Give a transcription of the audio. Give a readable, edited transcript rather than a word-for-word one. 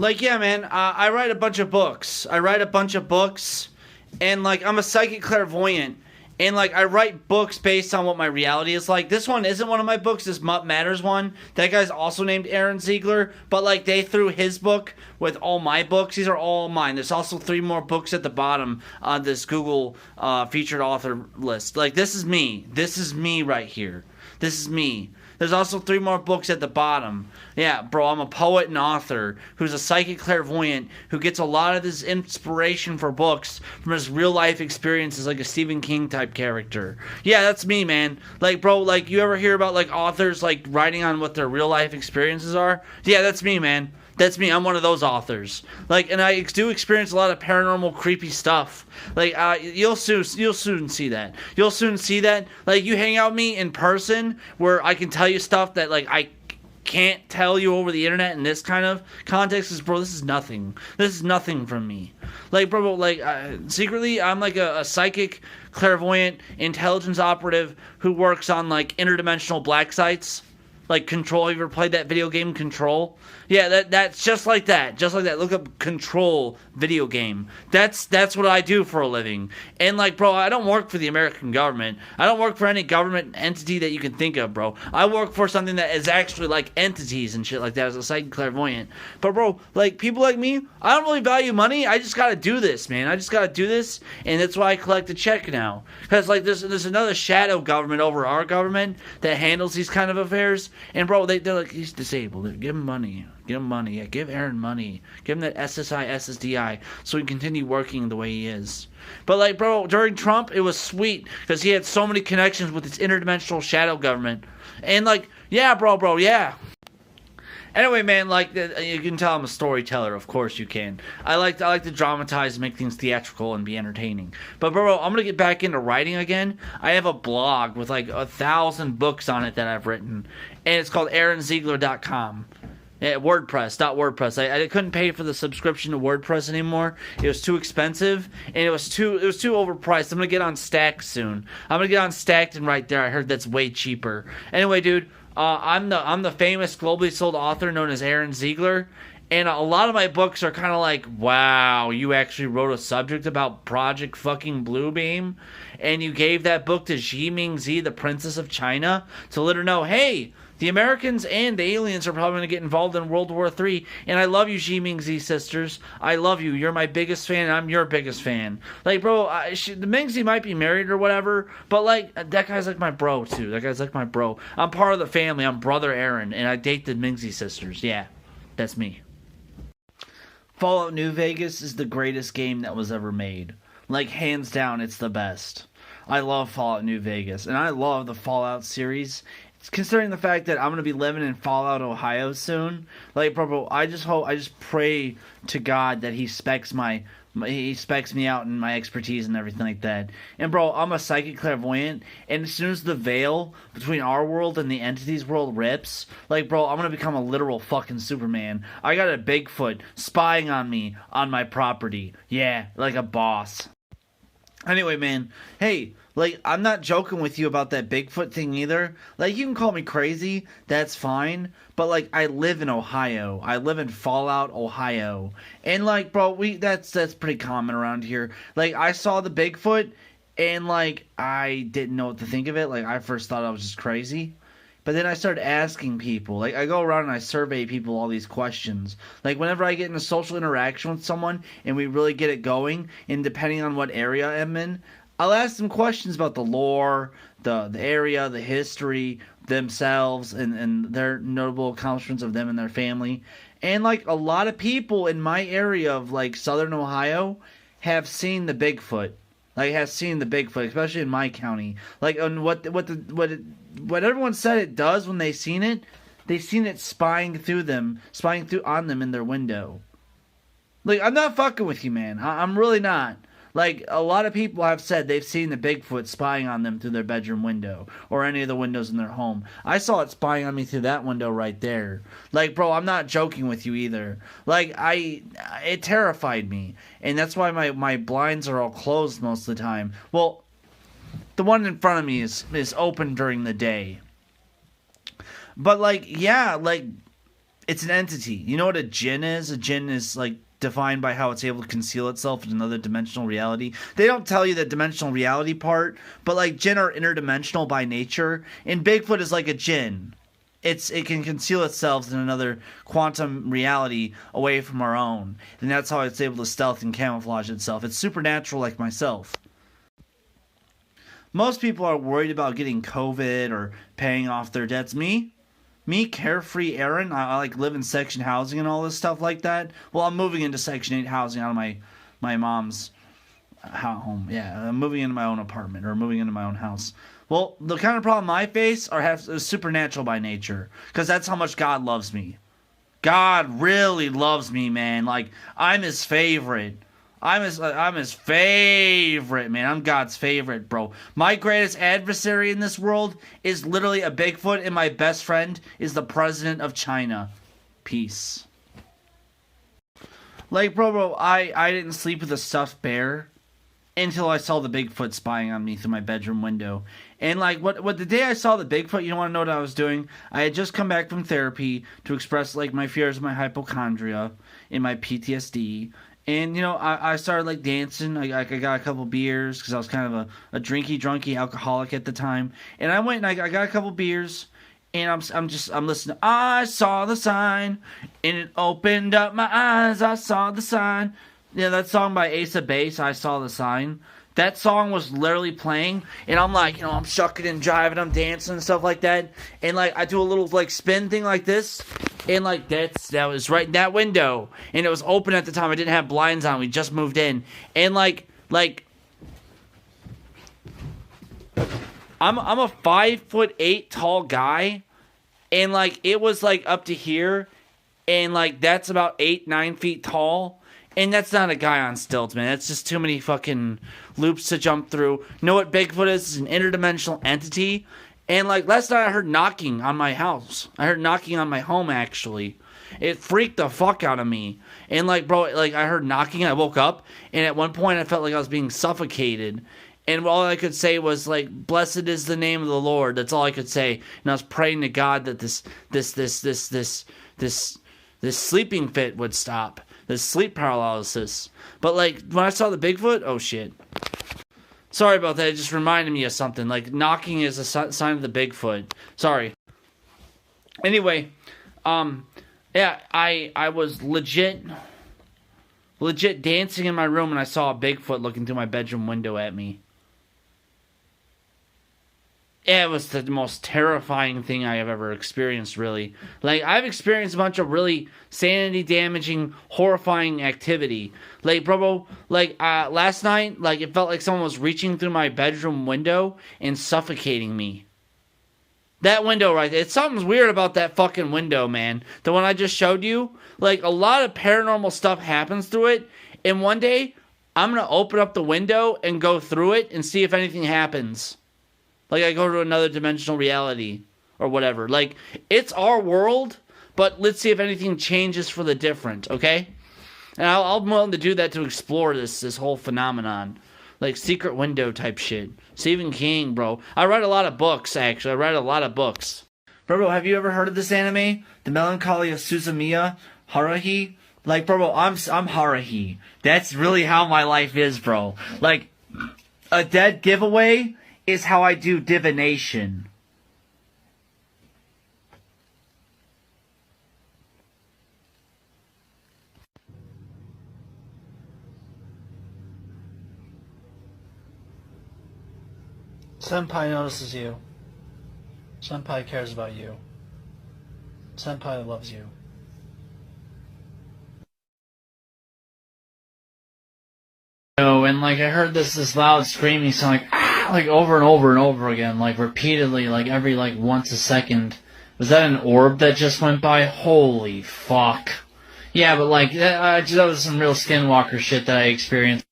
Like, yeah, man, I write a bunch of books. And like, I'm a psychic clairvoyant. And like, I write books based on what my reality is like. This one isn't one of my books. This Mutt Matters one. That guy's also named Aaron Ziegler. But like, they threw his book with all my books. These are all mine. There's also 3 more books at the bottom on this Google featured author list. Like, this is me. This is me right here. This is me. There's also 3 more books at the bottom. Yeah, bro, I'm a poet and author who's a psychic clairvoyant who gets a lot of his inspiration for books from his real life experiences, like a Stephen King type character. Yeah, that's me, man. Like, bro, like, you ever hear about like authors like writing on what their real life experiences are? Yeah, that's me, man. That's me. I'm one of those authors. Like, and I do experience a lot of paranormal, creepy stuff. Like, you'll soon see that. You'll soon see that. Like, you hang out with me in person, where I can tell you stuff that like I can't tell you over the internet in this kind of context. Is, bro, this is nothing. This is nothing from me. Like, bro, like secretly, I'm like a psychic, clairvoyant, intelligence operative who works on like interdimensional black sites. Like Control. Have you ever played that video game Control? Yeah, that's just like that. Just like that. Look up Control video game. That's what I do for a living. And like, bro, I don't work for the American government. I don't work for any government entity that you can think of, bro. I work for something that is actually like entities and shit like that as a psychic clairvoyant. But bro, like people like me, I don't really value money. I just gotta do this, man. I just gotta do this, and that's why I collect a check now. Because like there's another shadow government over our government that handles these kind of affairs. And bro, they're like, he's disabled. Give him money. Give him money. Yeah, give Aaron money. Give him that SSI, SSDI so he can continue working the way he is. But like, bro, during Trump, it was sweet because he had so many connections with this interdimensional shadow government. And like, yeah, bro, yeah. Anyway, man, like you can tell I'm a storyteller. Of course you can. I like to dramatize, make things theatrical, and be entertaining. But bro, I'm gonna get back into writing again. I have a blog with like 1,000 books on it that I've written, and it's called AaronZiegler.com. Yeah, WordPress. I couldn't pay for the subscription to WordPress anymore. It was too expensive, and it was too overpriced. I'm gonna get on Stack soon. I'm gonna get on Stacked and right there. I heard that's way cheaper. Anyway, dude. I'm the famous globally sold author known as Aaron Ziegler, and a lot of my books are kind of like, wow, you actually wrote a subject about Project fucking Bluebeam, and you gave that book to Xi Mingzi, the Princess of China, to let her know, hey, the Americans and the aliens are probably going to get involved in World War III. And I love you, Xi Mingzi sisters. I love you. You're my biggest fan. And I'm your biggest fan. Like, bro, the Mingzi might be married or whatever, but like that guy's like my bro too. That guy's like my bro. I'm part of the family. I'm brother Aaron, and I date the Mingzi sisters. Yeah, that's me. Fallout New Vegas is the greatest game that was ever made. Like, hands down, it's the best. I love Fallout New Vegas, and I love the Fallout series. Considering the fact that I'm gonna be living in Fallout, Ohio soon, like, bro, I just pray to God that He specs me out in my expertise and everything like that. And bro, I'm a psychic clairvoyant, and as soon as the veil between our world and the entity's world rips, like, bro, I'm gonna become a literal fucking Superman. I got a Bigfoot spying on me on my property. Yeah, like a boss. Anyway, man, hey, like, I'm not joking with you about that Bigfoot thing either. Like, you can call me crazy, that's fine, but, like, I live in Ohio. I live in Fallout, Ohio. And, like, bro, that's pretty common around here. Like, I saw the Bigfoot, and, like, I didn't know what to think of it. Like, I first thought I was just crazy. But then I started asking people. Like, I go around and I survey people all these questions. Like, whenever I get in a social interaction with someone and we really get it going, and depending on what area I'm in, I'll ask them questions about the lore, the area, the history, themselves, and their notable accomplishments of them and their family. And, like, a lot of people in my area of, like, southern Ohio have seen the Bigfoot. Like, has seen the Bigfoot, especially in my county. Like, and what everyone said it does when they've seen it spying on them in their window. Like, I'm not fucking with you, man. I'm really not. Like, a lot of people have said they've seen the Bigfoot spying on them through their bedroom window or any of the windows in their home. I saw it spying on me through that window right there. Like, bro, I'm not joking with you either. Like, it terrified me. And that's why my blinds are all closed most of the time. Well, the one in front of me is open during the day. But, like, yeah, like, It's an entity. You know what a jinn is? A jinn is like defined by how it's able to conceal itself in another dimensional reality. They don't tell you the dimensional reality part, but like jinn are interdimensional by nature, and Bigfoot is like a jinn. It can conceal itself in another quantum reality away from our own, and that's how it's able to stealth and camouflage itself. It's supernatural, like myself. Most people are worried about getting COVID or paying off their debts. Me, carefree Aaron, I like live in section housing and all this stuff like that. Well, I'm moving into Section 8 housing out of my mom's home. Yeah, I'm moving into my own apartment or moving into my own house. Well, the kind of problem I face is supernatural by nature, because that's how much God loves me. God really loves me, man. Like, I'm his favorite. I'm his favorite, man. I'm God's favorite, bro. My greatest adversary in this world is literally a Bigfoot, and my best friend is the president of China. Peace. Like, bro, I didn't sleep with a stuffed bear until I saw the Bigfoot spying on me through my bedroom window. And like, what the day I saw the Bigfoot, you don't want to know what I was doing? I had just come back from therapy to express like my fears of my hypochondria and my PTSD. And, you know, I started, like, dancing. I got a couple beers because I was kind of a drinky alcoholic at the time. And I went and I got a couple beers. And I'm listening to I Saw the Sign. And it opened up my eyes. I saw the sign. Yeah, that song by Ace of Base, I Saw the Sign. That song was literally playing. And I'm like, you know, I'm shucking and driving. I'm dancing and stuff like that. And, like, I do a little, like, spin thing like this. And like that was right in that window, and it was open at the time. I didn't have blinds on. We just moved in, and like I'm a 5'8" tall guy, and like it was like up to here, and like that's about 8-9 feet tall, and that's not a guy on stilts, man. That's just too many fucking loops to jump through. You know what Bigfoot is? It's an interdimensional entity. And, like, last night I heard knocking on my house. I heard knocking on my home, actually. It freaked the fuck out of me. And, like, bro, like, I heard knocking. I woke up. And at one point I felt like I was being suffocated. And all I could say was, like, blessed is the name of the Lord. That's all I could say. And I was praying to God that this sleeping fit would stop. This sleep paralysis. But, like, when I saw the Bigfoot, oh, shit. Sorry about that, it just reminded me of something. Like, knocking is a sign of the Bigfoot. Sorry. Anyway, yeah, I was legit dancing in my room and I saw a Bigfoot looking through my bedroom window at me. Yeah, it was the most terrifying thing I have ever experienced, really. Like, I've experienced a bunch of really sanity-damaging, horrifying activity. Like, bro, like, last night, like, it felt like someone was reaching through my bedroom window and suffocating me. That window right there. Something's weird about that fucking window, man. The one I just showed you. Like, a lot of paranormal stuff happens through it, and one day, I'm gonna open up the window and go through it and see if anything happens. Like, I go to another dimensional reality or whatever. Like, it's our world, but let's see if anything changes for the different, okay? And I'm willing to do that to explore this whole phenomenon. Like, secret window type shit. Stephen King, bro. I write a lot of books, actually. I write a lot of books. Bro, have you ever heard of this anime? The Melancholy of Suzumiya Haruhi? Like, bro, I'm Haruhi. That's really how my life is, bro. Like, a dead giveaway is how I do divination. Senpai notices you. Senpai cares about you. Senpai loves you. Oh, and like I heard this loud screaming sound like over and over and over again, like repeatedly, like every like once a second. Was that an orb that just went by? Holy fuck. Yeah, but like that was some real skinwalker shit that I experienced.